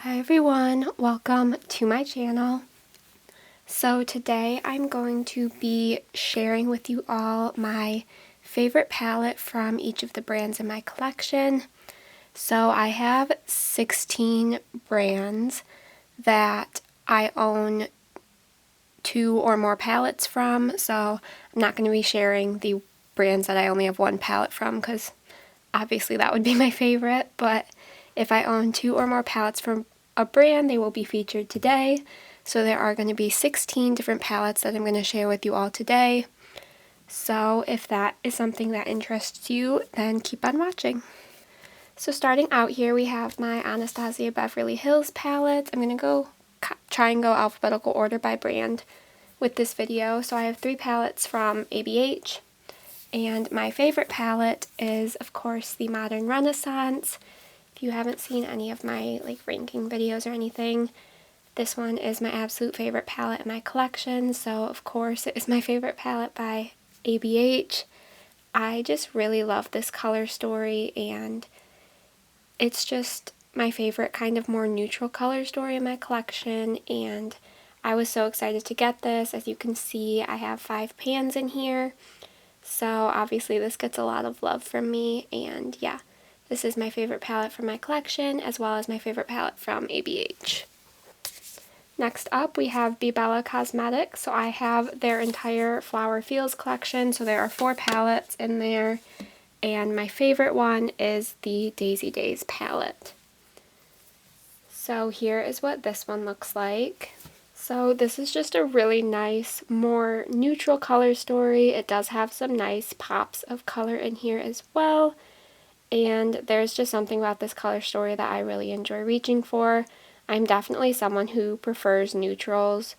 Hi everyone, welcome to my channel. So today I'm going to be sharing with you all my favorite palette from each of the brands in my collection. So I have 16 brands that I own 2 or more palettes from, so I'm not going to be sharing the brands that I only have 1 palette from because obviously that would be my favorite, but if I own 2 or more palettes from a brand, they will be featured today. So there are going to be 16 different palettes that I'm going to share with you all today. So if that is something that interests you, then keep on watching. So starting out here, we have my Anastasia Beverly Hills palette. I'm going to try and go alphabetical order by brand with this video. So I have 3 palettes from ABH. And my favorite palette is, of course, the Modern Renaissance. If you haven't seen any of my ranking videos or anything, this one is my absolute favorite palette in my collection, so of course it is my favorite palette by ABH. I just really love this color story, and it's just my favorite kind of more neutral color story in my collection, and I was so excited to get this. As you can see, I have 5 pans in here, so obviously this gets a lot of love from me, and yeah. This is my favorite palette from my collection, as well as my favorite palette from ABH. Next up, we have Bella Cosmetics. So I have their entire Flower Fields collection, so there are 4 palettes in there, and my favorite one is the Daisy Days palette. So here is what this one looks like. So this is just a really nice, more neutral color story. It does have some nice pops of color in here as well. And there's just something about this color story that I really enjoy reaching for. I'm definitely someone who prefers neutrals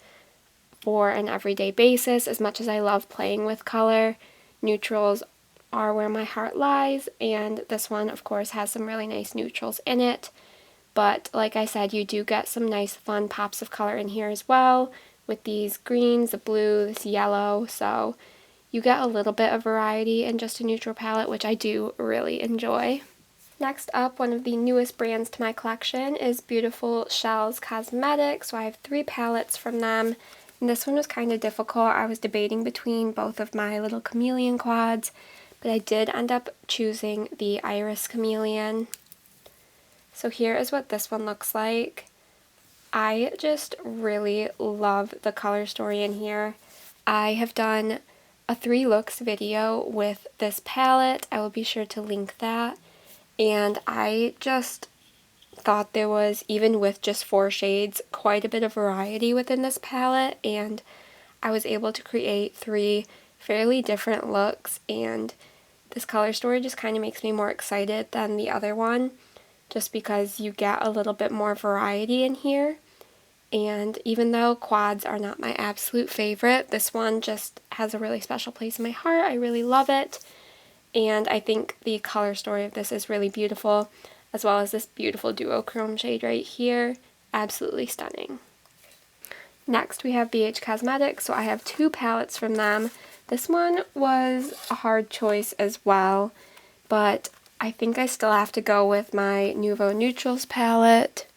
for an everyday basis. As much as I love playing with color, neutrals are where my heart lies, and this one of course has some really nice neutrals in it. But like I said, you do get some nice fun pops of color in here as well, with these greens, the blue, this yellow, so you get a little bit of variety in just a neutral palette, which I do really enjoy. Next up, one of the newest brands to my collection is beautiful Shellz Cosmetics. So I have 3 palettes from them, and this one was kind of difficult. I was debating between both of my little chameleon quads, but I did end up choosing the Iris Chameleon. So here is what this one looks like. I just really love the color story in here. I have done a 3 looks video with this palette. I will be sure to link that. And I just thought there was, even with just 4 shades, quite a bit of variety within this palette, and I was able to create 3 fairly different looks, and this color story just kind of makes me more excited than the other one, just because you get a little bit more variety in here. And even though quads are not my absolute favorite, this one just has a really special place in my heart. I really love it. And I think the color story of this is really beautiful, as well as this beautiful duochrome shade right here. Absolutely stunning. Next, we have BH Cosmetics. So I have 2 palettes from them. This one was a hard choice as well, but I think I still have to go with my Nouveau Neutrals palette.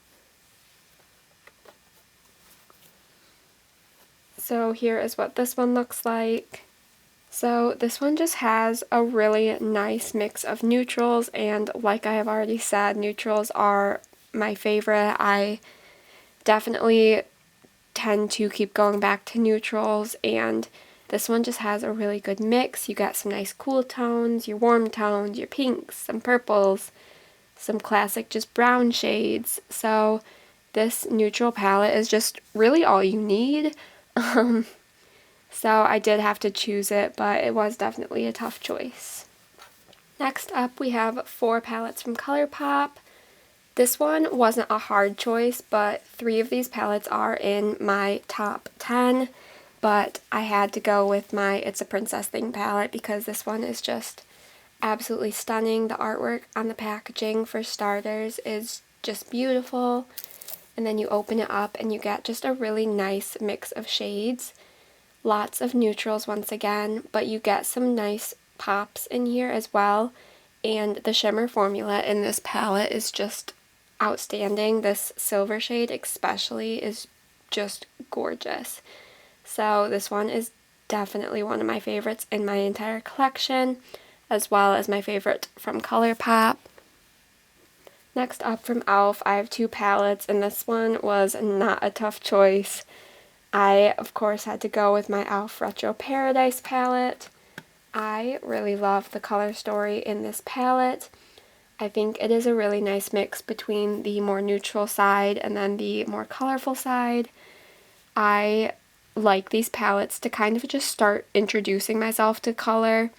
So here is what this one looks like. So this one just has a really nice mix of neutrals, and like I have already said, neutrals are my favorite. I definitely tend to keep going back to neutrals, and this one just has a really good mix. You get some nice cool tones, your warm tones, your pinks, some purples, some classic just brown shades. So this neutral palette is just really all you need. So I did have to choose it, but it was definitely a tough choice. Next up, we have 4 palettes from Colourpop. This one wasn't a hard choice, but 3 of these palettes are in my top 10, but I had to go with my It's a Princess Thing palette because this one is just absolutely stunning. The artwork on the packaging, for starters, is just beautiful, and then you open it up and you get just a really nice mix of shades. Lots of neutrals once again, but you get some nice pops in here as well, and the shimmer formula in this palette is just outstanding. This silver shade especially is just gorgeous. So this one is definitely one of my favorites in my entire collection, as well as my favorite from Colourpop. Next up from e.l.f., I have two palettes, and this one was not a tough choice. I, of course, had to go with my e.l.f. Retro Paradise palette. I really love the color story in this palette. I think it is a really nice mix between the more neutral side and then the more colorful side. I like these palettes to kind of just start introducing myself to color,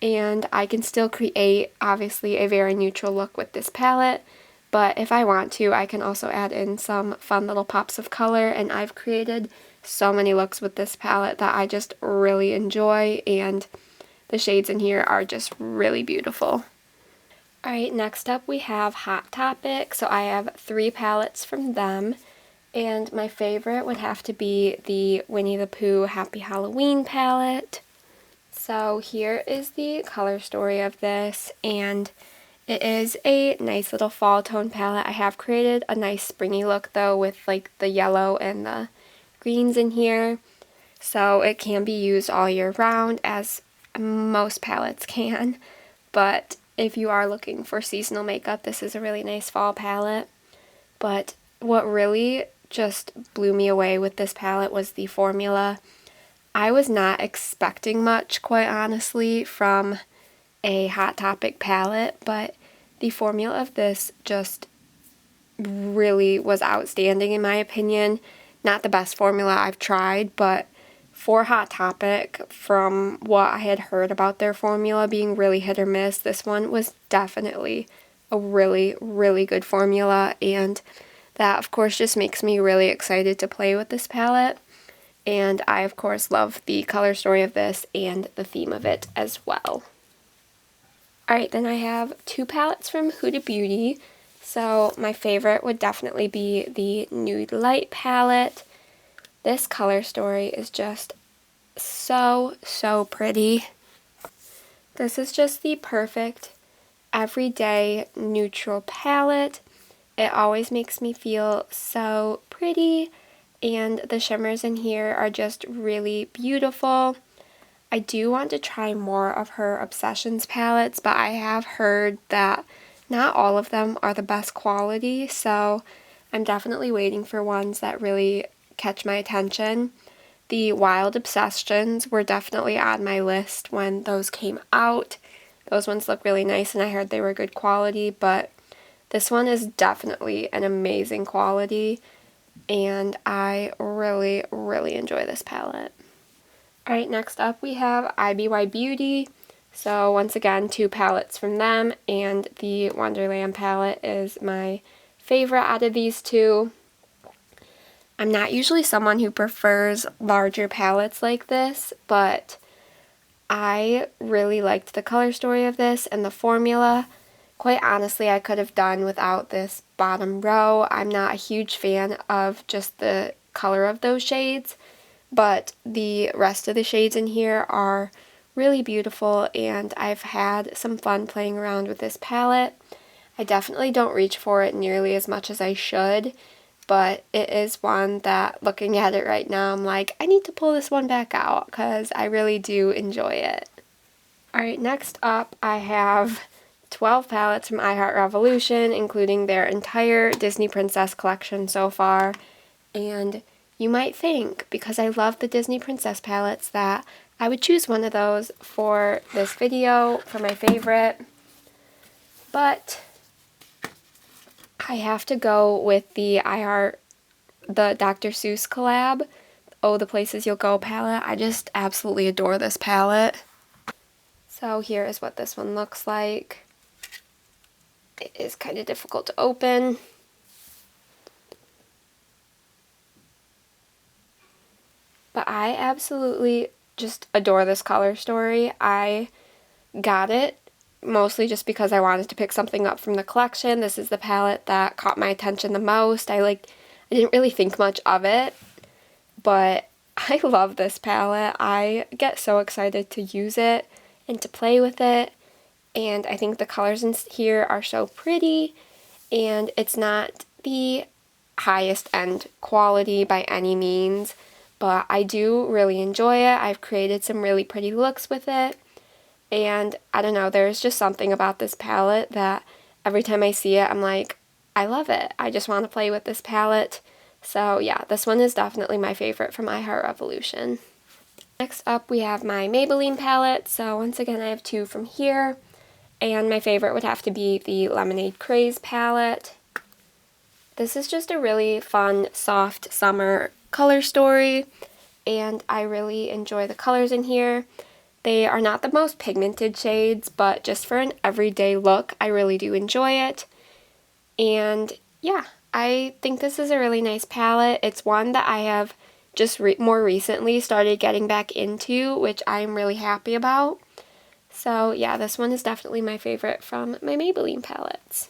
and I can still create, obviously, a very neutral look with this palette, but if I want to, I can also add in some fun little pops of color, and I've created so many looks with this palette that I just really enjoy, and the shades in here are just really beautiful. Alright, next up we have Hot Topic. So I have 3 palettes from them, and my favorite would have to be the Winnie the Pooh Happy Halloween palette. So here is the color story of this, and it is a nice little fall tone palette. I have created a nice springy look though with like the yellow and the greens in here, so it can be used all year round, as most palettes can, but if you are looking for seasonal makeup, this is a really nice fall palette. But what really just blew me away with this palette was the formula. I was not expecting much, quite honestly, from a Hot Topic palette, but the formula of this just really was outstanding in my opinion. Not the best formula I've tried, but for Hot Topic, from what I had heard about their formula being really hit or miss, this one was definitely a really, really good formula, and that of course just makes me really excited to play with this palette. And I, of course, love the color story of this and the theme of it as well. Alright, then I have 2 palettes from Huda Beauty. So my favorite would definitely be the Nude Light palette. This color story is just so, so pretty. This is just the perfect everyday neutral palette. It always makes me feel so pretty, and the shimmers in here are just really beautiful. I do want to try more of her Obsessions palettes, but I have heard that not all of them are the best quality, so I'm definitely waiting for ones that really catch my attention. The Wild Obsessions were definitely on my list when those came out. Those ones look really nice, and I heard they were good quality, but this one is definitely an amazing quality, and I really, really enjoy this palette. Alright, next up we have Iby Beauty. So once again, 2 palettes from them, and the Wonderland palette is my favorite out of these 2. I'm not usually someone who prefers larger palettes like this, but I really liked the color story of this and the formula. Quite honestly, I could have done without this bottom row. I'm not a huge fan of just the color of those shades, but the rest of the shades in here are really beautiful, and I've had some fun playing around with this palette. I definitely don't reach for it nearly as much as I should, but it is one that, looking at it right now, I'm like, I need to pull this one back out because I really do enjoy it. Alright, next up I have 12 palettes from I Heart Revolution, including their entire Disney Princess collection so far. And you might think, because I love the Disney Princess palettes, that I would choose one of those for this video for my favorite. But I have to go with the the Dr. Seuss collab, Oh the Places You'll Go palette. I just absolutely adore this palette. So here is what this one looks like. It is kind of difficult to open. But I absolutely just adore this color story. I got it mostly just because I wanted to pick something up from the collection. This is the palette that caught my attention the most. I didn't really think much of it, but I love this palette. I get so excited to use it and to play with it, and I think the colors in here are so pretty, and it's not the highest end quality by any means, but I do really enjoy it. I've created some really pretty looks with it, and I don't know, there's just something about this palette that every time I see it, I'm like, I love it. I just want to play with this palette. So yeah, this one is definitely my favorite from I Heart Revolution. Next up, we have my Maybelline palette. So once again, I have two from here, and my favorite would have to be the Lemonade Craze palette. This is just a really fun, soft summer color story, and I really enjoy the colors in here. They are not the most pigmented shades, but just for an everyday look, I really do enjoy it. And yeah, I think this is a really nice palette. It's one that I have just more recently started getting back into, which I'm really happy about. So yeah, this one is definitely my favorite from my Maybelline palettes.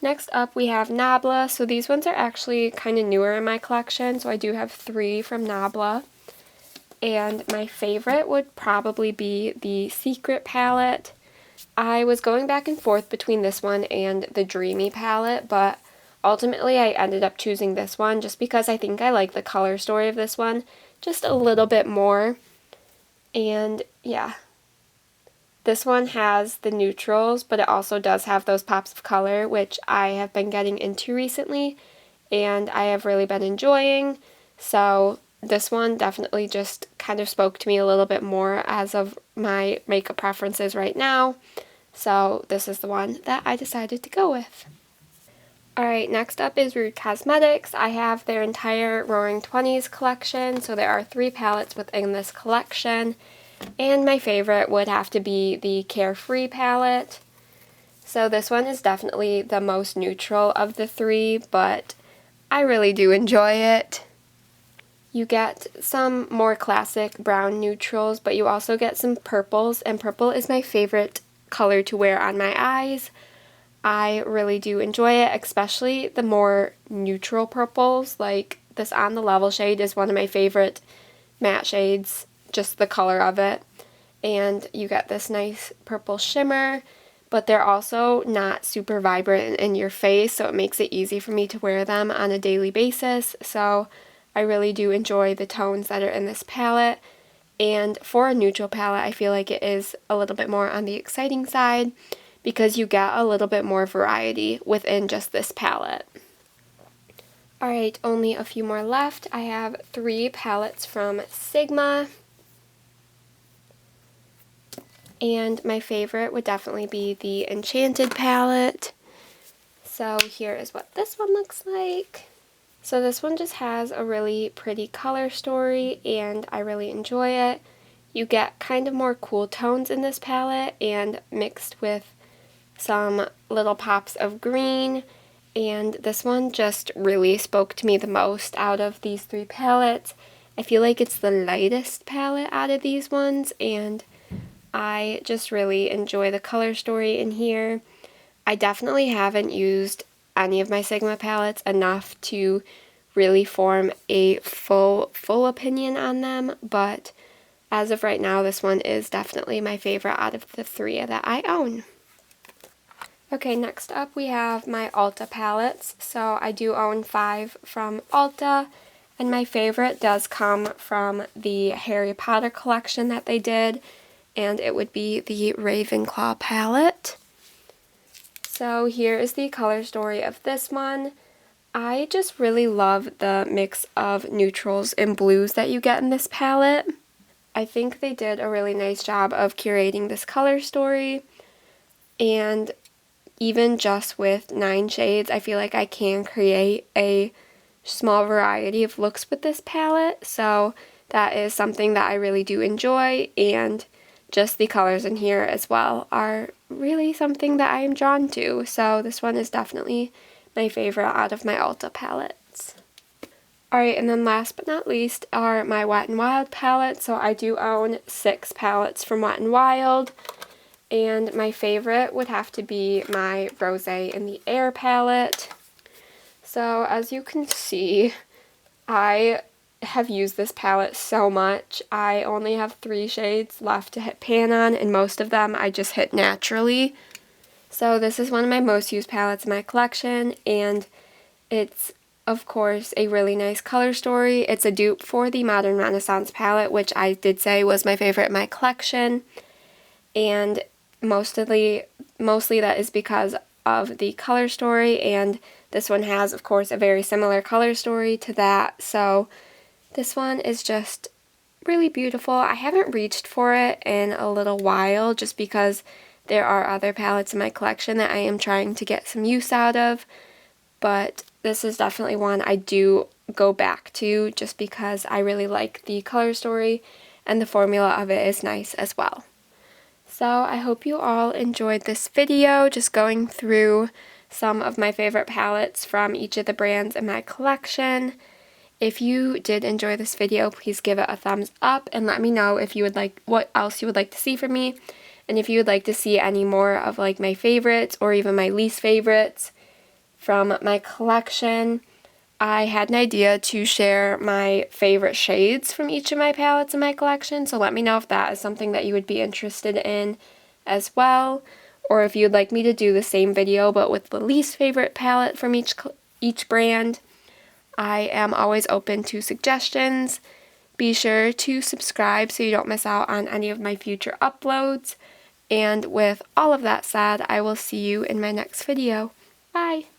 Next up, we have Nabla. So these ones are actually kind of newer in my collection, so I do have 3 from Nabla. And my favorite would probably be the Secret palette. I was going back and forth between this one and the Dreamy palette, but ultimately I ended up choosing this one just because I think I like the color story of this one just a little bit more. And yeah, this one has the neutrals, but it also does have those pops of color, which I have been getting into recently and I have really been enjoying. So this one definitely just kind of spoke to me a little bit more as of my makeup preferences right now. So this is the one that I decided to go with. Alright, next up is Rude Cosmetics. I have their entire Roaring 20s collection, so there are 3 palettes within this collection. And my favorite would have to be the Carefree palette. So this one is definitely the most neutral of the 3, but I really do enjoy it. You get some more classic brown neutrals, but you also get some purples, and purple is my favorite color to wear on my eyes. I really do enjoy it, especially the more neutral purples. Like this On the Level shade is one of my favorite matte shades, just the color of it. And you get this nice purple shimmer, but they're also not super vibrant in your face, so it makes it easy for me to wear them on a daily basis. So I really do enjoy the tones that are in this palette. And for a neutral palette, I feel like it is a little bit more on the exciting side because you get a little bit more variety within just this palette. Alright, only a few more left. I have 3 palettes from Sigma. And my favorite would definitely be the Enchanted palette. So here is what this one looks like. So this one just has a really pretty color story and I really enjoy it. You get kind of more cool tones in this palette and mixed with some little pops of green, and this one just really spoke to me the most out of these 3 palettes. I feel like it's the lightest palette out of these ones, and I just really enjoy the color story in here. I definitely haven't used any of my Sigma palettes enough to really form a full opinion on them, but as of right now, this one is definitely my favorite out of the 3 that I own. Okay, next up we have my Ulta palettes. So I do own 5 from Ulta, and my favorite does come from the Harry Potter collection that they did, and it would be the Ravenclaw palette. So here is the color story of this one. I just really love the mix of neutrals and blues that you get in this palette. I think they did a really nice job of curating this color story, and even just with 9 shades, I feel like I can create a small variety of looks with this palette, so that is something that I really do enjoy, and just the colors in here as well are really something that I am drawn to, so this one is definitely my favorite out of my Ulta palettes. Alright, and then last but not least are my Wet n Wild palettes. So I do own 6 palettes from Wet n Wild, and my favorite would have to be my Rosé in the Air palette. So as you can see, I have used this palette so much. I only have 3 shades left to hit pan on, and most of them I just hit naturally. So this is one of my most used palettes in my collection, and it's of course a really nice color story. It's a dupe for the Modern Renaissance palette, which I did say was my favorite in my collection, and mostly that is because of the color story, and this one has of course a very similar color story to that. So this one is just really beautiful. I haven't reached for it in a little while just because there are other palettes in my collection that I am trying to get some use out of, but this is definitely one I do go back to just because I really like the color story and the formula of it is nice as well. So I hope you all enjoyed this video, just going through some of my favorite palettes from each of the brands in my collection. If you did enjoy this video, please give it a thumbs up and let me know if you would like what else you would like to see from me, and if you would like to see any more of like my favorites or even my least favorites from my collection. I had an idea to share my favorite shades from each of my palettes in my collection, so let me know if that is something that you would be interested in as well, or if you'd like me to do the same video but with the least favorite palette from each brand. I am always open to suggestions. Be sure to subscribe so you don't miss out on any of my future uploads. And with all of that said, I will see you in my next video. Bye!